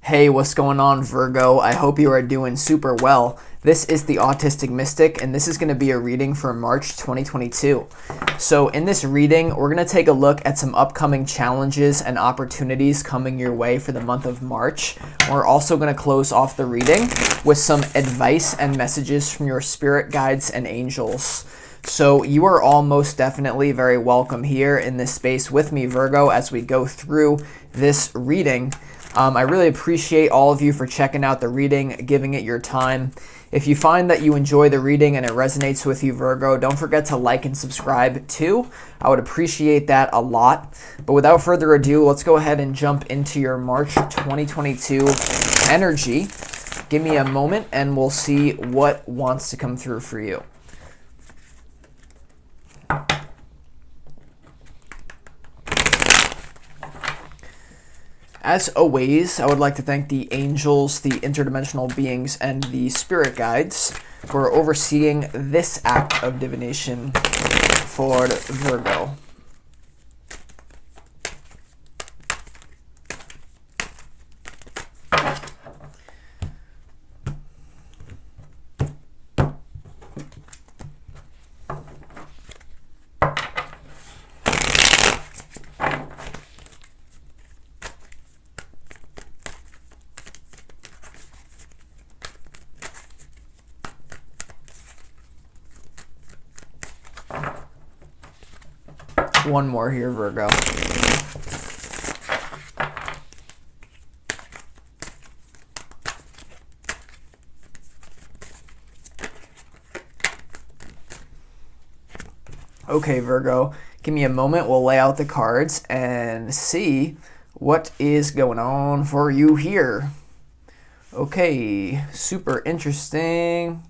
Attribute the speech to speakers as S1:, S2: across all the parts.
S1: Hey, what's going on, Virgo? I hope you are doing super well. This is the Autistic Mystic, and this is going to be a reading for March 2022. So in this reading, we're going to take a look at some upcoming challenges and opportunities coming your way for the month of March. We're also going to close off the reading with some advice and messages from your spirit guides and angels. So you are all most definitely very welcome here in this space with me, Virgo, as we go through this reading. I really appreciate all of you for checking out the reading, giving it your time. If you find that you enjoy the reading and it resonates with you, Virgo, don't forget to like and subscribe too. I would appreciate that a lot. But without further ado, let's go ahead and jump into your March 2022 energy. Give me a moment and we'll see what wants to come through for you. As always, I would like to thank the angels, the interdimensional beings, and the spirit guides for overseeing this act of divination for Virgo. One more here, Virgo. Okay, Virgo, give me a moment. We'll lay out the cards and see what is going on for you here. Okay, super interesting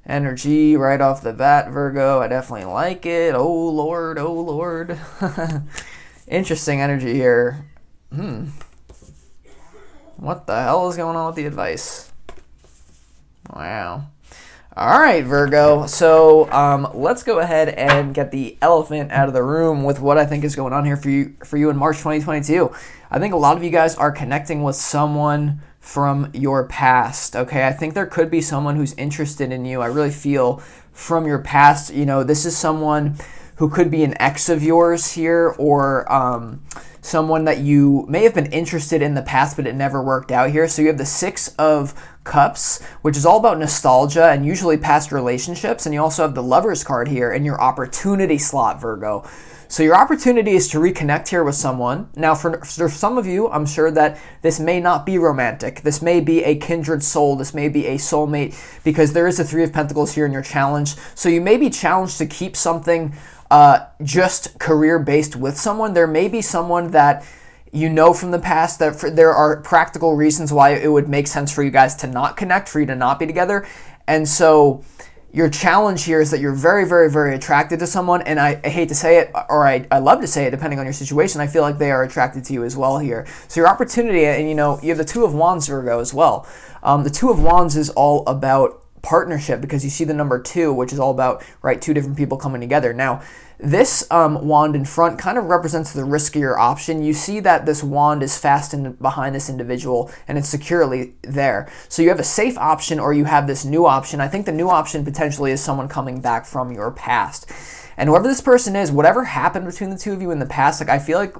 S1: energy right off the bat, Virgo. I definitely like it. Oh Lord, oh Lord. Interesting energy here. What the hell is going on with the advice? Wow. All right, Virgo. So let's go ahead and get the elephant out of the room with what I think is going on here for you in March 2022. I think a lot of you guys are connecting with someone from your past, okay? I think there could be someone who's interested in you. I really feel from your past, you know, this is someone who could be an ex of yours here, or someone that you may have been interested in the past, but it never worked out here. So you have the Six of Cups, which is all about nostalgia and usually past relationships. And you also have the Lovers card here in your opportunity slot, Virgo. So your opportunity is to reconnect here with someone. Now, for some of you, I'm sure that this may not be romantic. This may be a kindred soul. This may be a soulmate, because there is a Three of Pentacles here in your challenge. So you may be challenged to keep something just career-based with someone. There may be someone that you know from the past that there are practical reasons why it would make sense for you guys to not connect, for you to not be together. And so your challenge here is that you're very, very, very attracted to someone, and I hate to say it, or I love to say it, depending on your situation, I feel like they are attracted to you as well here. So your opportunity, and you know, you have the Two of Wands, Virgo, as well. The Two of Wands is all about partnership, because you see the number 2, which is all about, right, two different people coming together. Now, this wand in front kind of represents the riskier option. You see that this wand is fastened behind this individual and it's securely there. So you have a safe option, or you have this new option. I think the new option potentially is someone coming back from your past. And whoever this person is, whatever happened between the two of you in the past, like, I feel like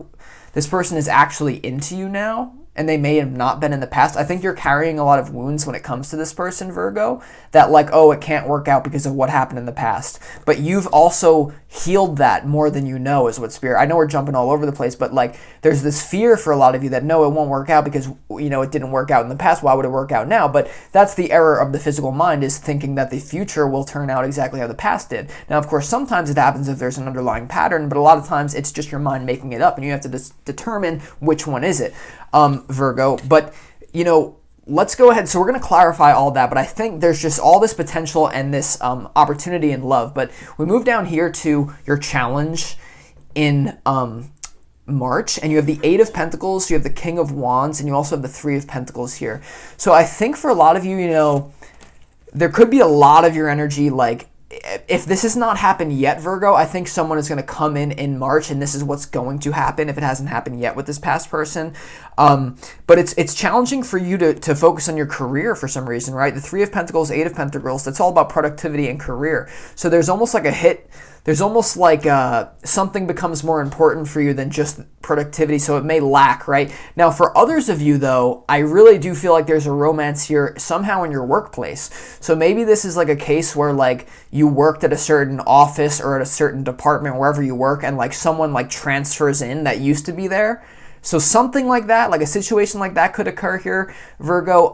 S1: this person is actually into you now, and they may have not been in the past. I think you're carrying a lot of wounds when it comes to this person, Virgo, that like, oh, it can't work out because of what happened in the past. But you've also healed that more than you know, is what Spirit. I know we're jumping all over the place, but like, there's this fear for a lot of you that no, it won't work out because, you know, it didn't work out in the past. Why would it work out now? But that's the error of the physical mind, is thinking that the future will turn out exactly how the past did. Now, of course, sometimes it happens if there's an underlying pattern, but a lot of times it's just your mind making it up, and you have to determine which one is it, Virgo. But, you know, let's go ahead. So we're going to clarify all that, but I think there's just all this potential and this opportunity in love. But we move down here to your challenge in March, and you have the Eight of Pentacles, you have the King of Wands, and you also have the Three of Pentacles here. So I think for a lot of you, you know, there could be a lot of your energy like if this has not happened yet, Virgo, I think someone is going to come in March, and this is what's going to happen if it hasn't happened yet with this past person. But it's challenging for you to focus on your career for some reason, right? The Three of Pentacles, Eight of Pentacles, that's all about productivity and career. So there's almost like a hit. There's almost like something becomes more important for you than just productivity, so it may lack, right? Now, for others of you, though, I really do feel like there's a romance here somehow in your workplace. So maybe this is like a case where like you worked at a certain office or at a certain department, wherever you work, and like someone like transfers in that used to be there. So something like that, like a situation like that could occur here, Virgo.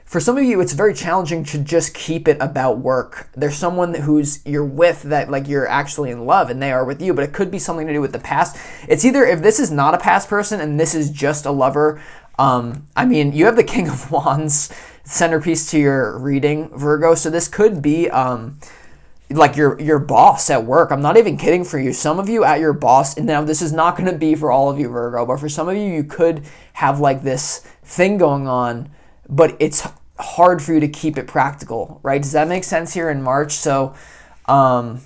S1: For some of you, it's very challenging to just keep it about work. There's someone who's you're with that like you're actually in love and they are with you, but it could be something to do with the past. It's either if this is not a past person and this is just a lover. I mean, you have the King of Wands centerpiece to your reading, Virgo. So this could be like your boss at work. I'm not even kidding for you. Some of you at your boss, and now this is not going to be for all of you, Virgo, but for some of you, you could have like this thing going on, but it's hard for you to keep it practical, right? Does that make sense here in March? So, man,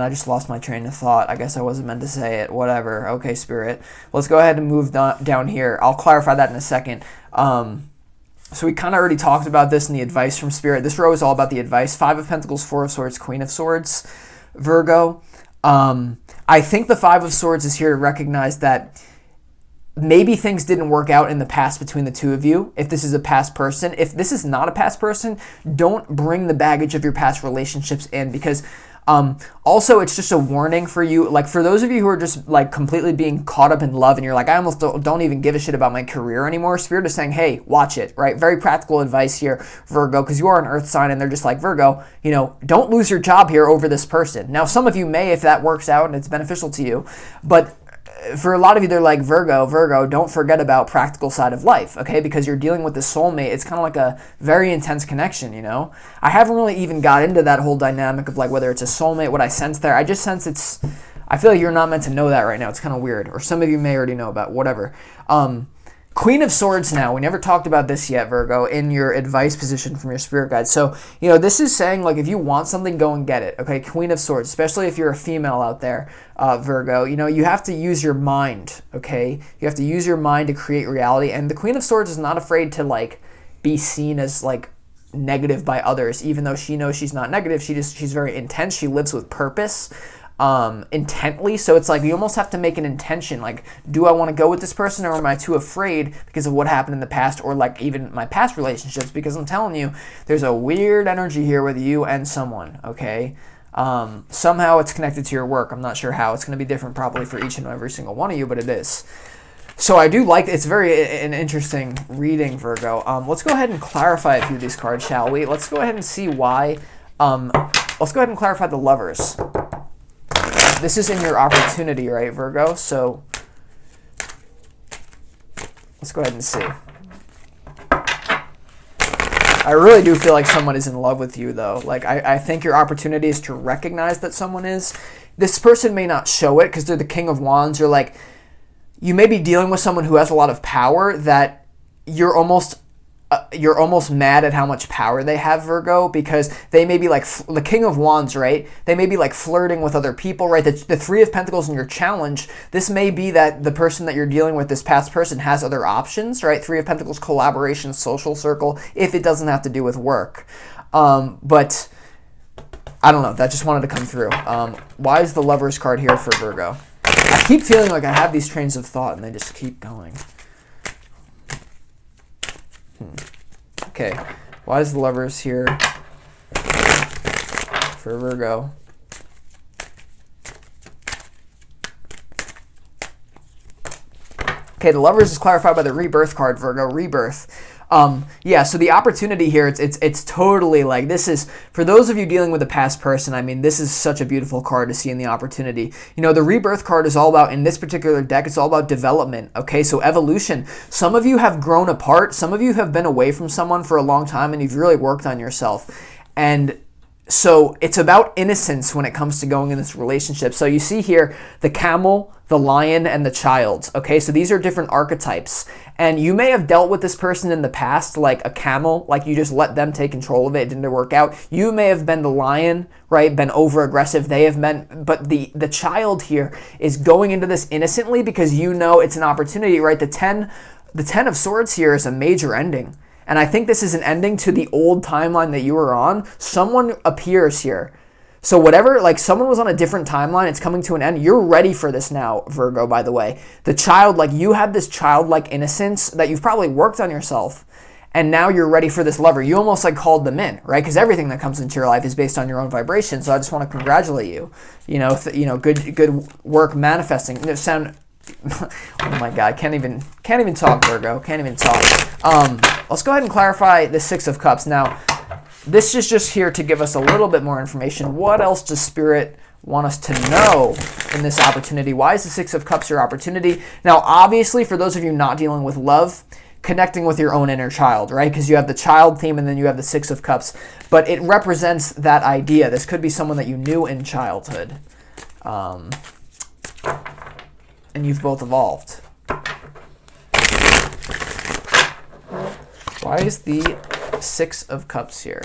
S1: I just lost my train of thought. I guess I wasn't meant to say it. Whatever. Okay, Spirit. Let's go ahead and move down here. I'll clarify that in a second. So we kind of already talked about this in the advice from Spirit. This row is all about the advice. Five of Pentacles, Four of Swords, Queen of Swords, Virgo. I think the Five of Swords is here to recognize that maybe things didn't work out in the past between the two of you, if this is a past person. If this is not a past person, don't bring the baggage of your past relationships in, because also it's just a warning for you, like for those of you who are just like completely being caught up in love and you're like, I almost don't even give a shit about my career anymore. Spirit is saying, hey, watch it, right? Very practical advice here, Virgo, because you are an earth sign and they're just like, Virgo, don't lose your job here over this person. Now, some of you may, if that works out and it's beneficial to you, but for a lot of you, they're like, Virgo, don't forget about practical side of life, okay? Because you're dealing with the soulmate. It's kind of like a very intense connection, I haven't really even got into that whole dynamic of like whether it's a soulmate, what I sense there. I just sense I feel like you're not meant to know that right now. It's kind of weird. Or some of you may already know about whatever. Queen of Swords now. We never talked about this yet, Virgo, in your advice position from your spirit guide. So, this is saying, like, if you want something, go and get it, okay? Queen of Swords, especially if you're a female out there, Virgo, you have to use your mind, okay? You have to use your mind to create reality. And the Queen of Swords is not afraid to, like, be seen as, like, negative by others, even though she knows she's not negative. She's very intense. She lives with purpose. Intently. So it's like you almost have to make an intention, like, do I want to go with this person, or am I too afraid because of what happened in the past, or like even my past relationships? Because I'm telling you, there's a weird energy here with you and someone, okay? Somehow it's connected to your work. I'm not sure how. It's going to be different probably for each and every single one of you, but it is. So I do like, it's an interesting reading, Virgo. Let's go ahead and clarify a few of these cards, shall we? Let's go ahead and see why. Let's go ahead and clarify the Lovers. This is in your opportunity, right, Virgo? So let's go ahead and see. I really do feel like someone is in love with you, though. Like, I think your opportunity is to recognize that someone is. This person may not show it because they're the King of Wands. Or like, you may be dealing with someone who has a lot of power that you're almost mad at how much power they have, Virgo, because they may be like the King of Wands, right? They may be like flirting with other people, right? The Three of Pentacles in your challenge, this may be that the person that you're dealing with, this past person, has other options, right? Three of Pentacles, collaboration, social circle, if it doesn't have to do with work. But I don't know. That just wanted to come through. Why is the Lovers card here for Virgo? I keep feeling like I have these trains of thought and they just keep going. Okay, why is the Lovers here for Virgo? Okay, the Lovers is clarified by the Rebirth card, Virgo. Rebirth. Yeah, so the opportunity here, it's totally like, this is, for those of you dealing with a past person, I mean, this is such a beautiful card to see in the opportunity. The Rebirth card is all about, in this particular deck, it's all about development, okay? So evolution. Some of you have grown apart. Some of you have been away from someone for a long time and you've really worked on yourself. And So it's about innocence when it comes to going in this relationship. So you see here the camel, the lion, and the child. Okay, so these are different archetypes. And you may have dealt with this person in the past like a camel, like you just let them take control of it, it didn't work out. You may have been the lion, right, been over aggressive. They have been, but the child here is going into this innocently because you know it's an opportunity, right? The 10 of Swords here is a major ending. And I think this is an ending to the old timeline that you were on. Someone appears here. So whatever, like someone was on a different timeline, it's coming to an end. You're ready for this now, Virgo, by the way. The child, like you have this childlike innocence that you've probably worked on yourself. And now you're ready for this lover. You almost like called them in, right? Because everything that comes into your life is based on your own vibration. So I just want to congratulate you. Good work manifesting. Oh my God, can't even talk, Virgo. Can't even talk. Let's go ahead and clarify the Six of Cups. Now, this is just here to give us a little bit more information. What else does Spirit want us to know in this opportunity? Why is the Six of Cups your opportunity? Now, obviously, for those of you not dealing with love, connecting with your own inner child, right? Because you have the child theme and then you have the Six of Cups. But it represents that idea. This could be someone that you knew in childhood. And you've both evolved. Why is the Six of Cups here?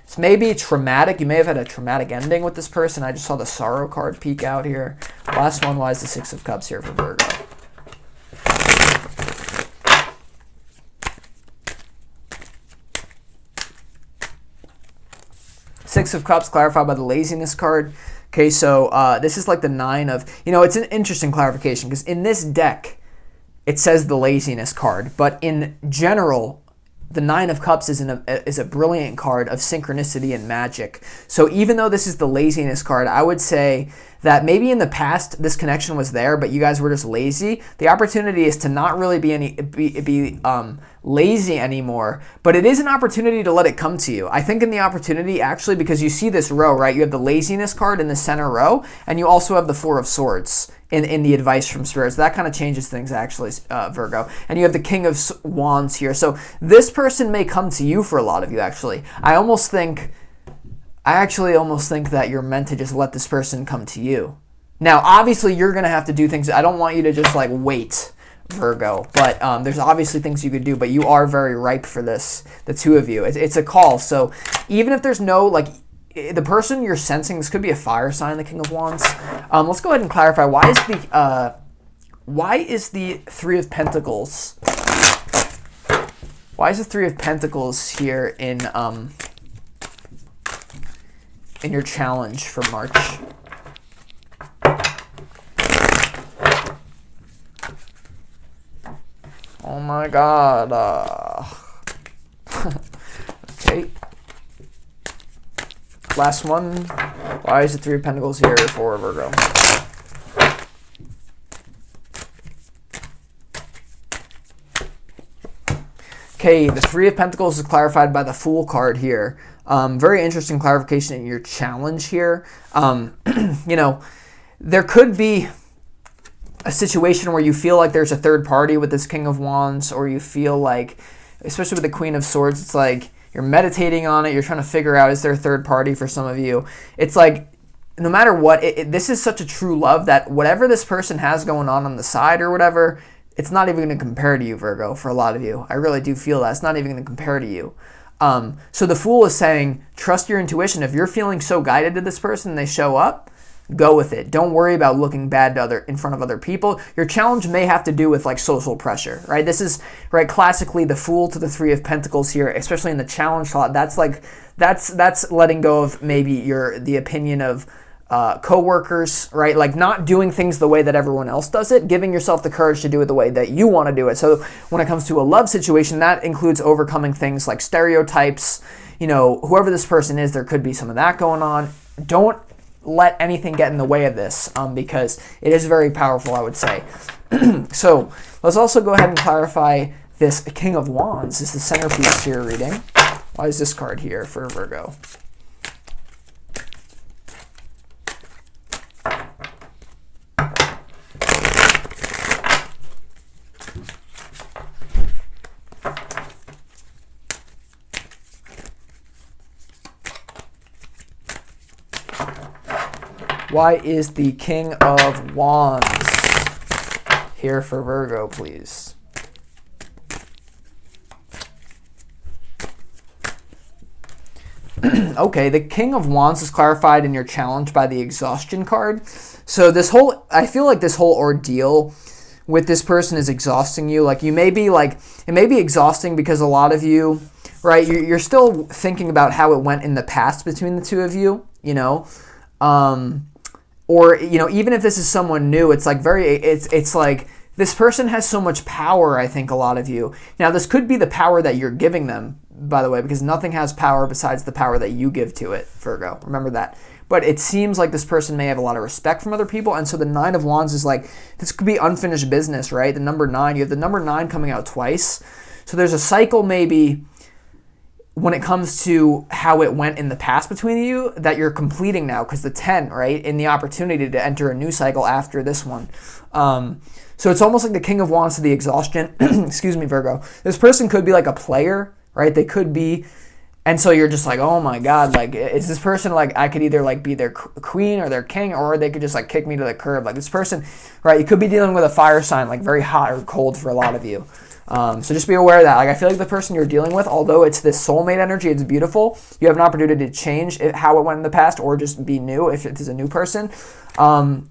S1: It's maybe traumatic. You may have had a traumatic ending with this person. I just saw the Sorrow card peek out here. Last one, why is the Six of Cups here for Virgo? Six of Cups clarified by the laziness card. Okay, so this is like the Nine of, it's an interesting clarification because in this deck, it says the laziness card, but in general, the Nine of Cups is a brilliant card of synchronicity and magic. So even though this is the laziness card, I would say that maybe in the past this connection was there, but you guys were just lazy. The opportunity is to not really be lazy anymore, but it is an opportunity to let it come to you. I think in the opportunity, actually, because you see this row, right? You have the laziness card in the center row, and you also have the Four of Swords in the advice from Spirit. So that kind of changes things, actually, Virgo. And you have the King of Wands here. So this person may come to you for a lot of you, actually. I actually almost think that you're meant to just let this person come to you. Now, obviously, you're going to have to do things. I don't want you to just like wait, Virgo, but there's obviously things you could do, but you are very ripe for this, the two of you. It's a call. So even if there's no, like, the person you're sensing, this could be a fire sign, the King of Wands. Let's go ahead and clarify. Why is the Three of Pentacles? Why is the Three of Pentacles here in your challenge for March? Oh my God. Okay. Last one. Why is the Three of Pentacles here for Virgo? Okay, the Three of Pentacles is clarified by the Fool card here. Very interesting clarification in your challenge here. There could be a situation where you feel like there's a third party with this King of Wands, or you feel like, especially with the Queen of Swords, it's like you're meditating on it, you're trying to figure out, is there a third party for some of you? It's like, no matter what, this is such a true love that whatever this person has going on the side or whatever, it's not even going to compare to you, Virgo, for a lot of you. I really do feel that. It's not even going to compare to you. So the Fool is saying, trust your intuition. If you're feeling so guided to this person and they show up, go with it. Don't worry about looking bad in front of other people. Your challenge may have to do with like social pressure, right? This is, right, classically the Fool to the Three of Pentacles here, especially in the challenge slot. That's letting go of maybe the opinion of co-workers, right? Like not doing things the way that everyone else does it, giving yourself the courage to do it the way that you want to do it. So when it comes to a love situation, that includes overcoming things like stereotypes. Whoever this person is, there could be some of that going on. Don't let anything get in the way of this, because it is very powerful, I would say. So let's also go ahead and clarify this King of Wands is the centerpiece here reading. Why is this card here for Virgo? Why is the King of Wands here for Virgo, please? Okay, the King of Wands is clarified in your challenge by the exhaustion card. So I feel like this whole ordeal with this person is exhausting you. Like, it may be exhausting because a lot of you, right, you're still thinking about how it went in the past between the two of you, or, even if this is someone new, it's like it's like this person has so much power, I think, a lot of you. Now, this could be the power that you're giving them, by the way, because nothing has power besides the power that you give to it, Virgo. Remember that. But it seems like this person may have a lot of respect from other people, and so the Nine of Wands is like, this could be unfinished business, right? The number 9, you have the number 9 coming out twice. So there's a cycle maybe when it comes to how it went in the past between you that you're completing now, because the 10, right, in the opportunity to enter a new cycle after this one. So it's almost like the King of Wands to the exhaustion. Excuse me, Virgo. This person could be like a player, right? They could be, and so you're just like, oh my God, like, is this person like, I could either like be their queen or their king, or they could just like kick me to the curb. Like, this person, right, you could be dealing with a fire sign, like very hot or cold for a lot of you. So just be aware of that. Like, I feel like the person you're dealing with, although it's this soulmate energy, it's beautiful. You have an opportunity to change how it went in the past, or just be new if it is a new person.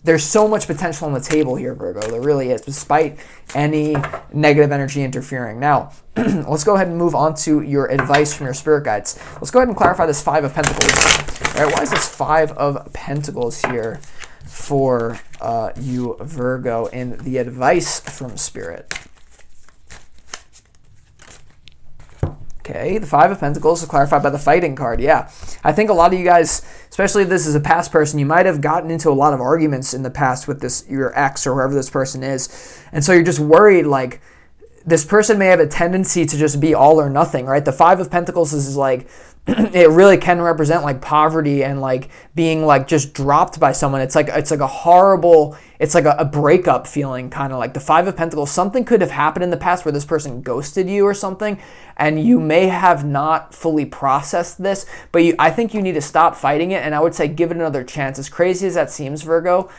S1: There's so much potential on the table here, Virgo. There really is, despite any negative energy interfering. Now, let's go ahead and move on to your advice from your spirit guides. Let's go ahead and clarify this 5 of Pentacles. All right, why is this 5 of Pentacles here for you, Virgo, in the advice from Spirit? Okay, the 5 of Pentacles is clarified by the fighting card. Yeah, I think a lot of you guys, especially if this is a past person, you might have gotten into a lot of arguments in the past with your ex or whoever this person is. And so you're just worried, like, this person may have a tendency to just be all or nothing, right? The 5 of Pentacles is like, it really can represent like poverty and like being like just dropped by someone. It's like a horrible, it's like a breakup feeling, kind of like the 5 of Pentacles. Something could have happened in the past where this person ghosted you or something, and you may have not fully processed this, but I think you need to stop fighting it, and I would say give it another chance. As crazy as that seems, Virgo,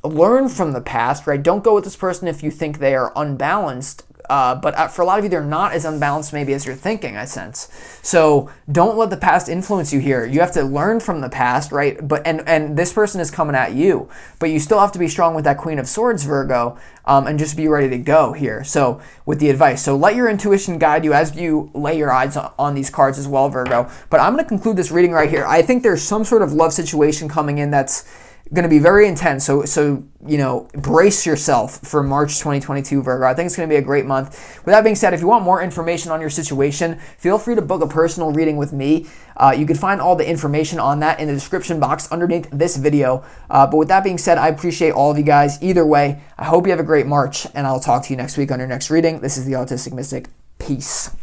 S1: learn from the past, right? Don't go with this person if you think they are unbalanced. But for a lot of you, they're not as unbalanced maybe as you're thinking, I sense. So don't let the past influence you here. You have to learn from the past, right? But and this person is coming at you, but you still have to be strong with that Queen of Swords, Virgo, and just be ready to go here. So with the advice, so let your intuition guide you as you lay your eyes on these cards as well, Virgo. But I'm going to conclude this reading right here. I think there's some sort of love situation coming in that's going to be very intense. So brace yourself for March 2022, Virgo. I think it's going to be a great month. With that being said, if you want more information on your situation, feel free to book a personal reading with me. You can find all the information on that in the description box underneath this video. But with that being said, I appreciate all of you guys. Either way, I hope you have a great March, and I'll talk to you next week on your next reading. This is the Autistic Mystic. Peace.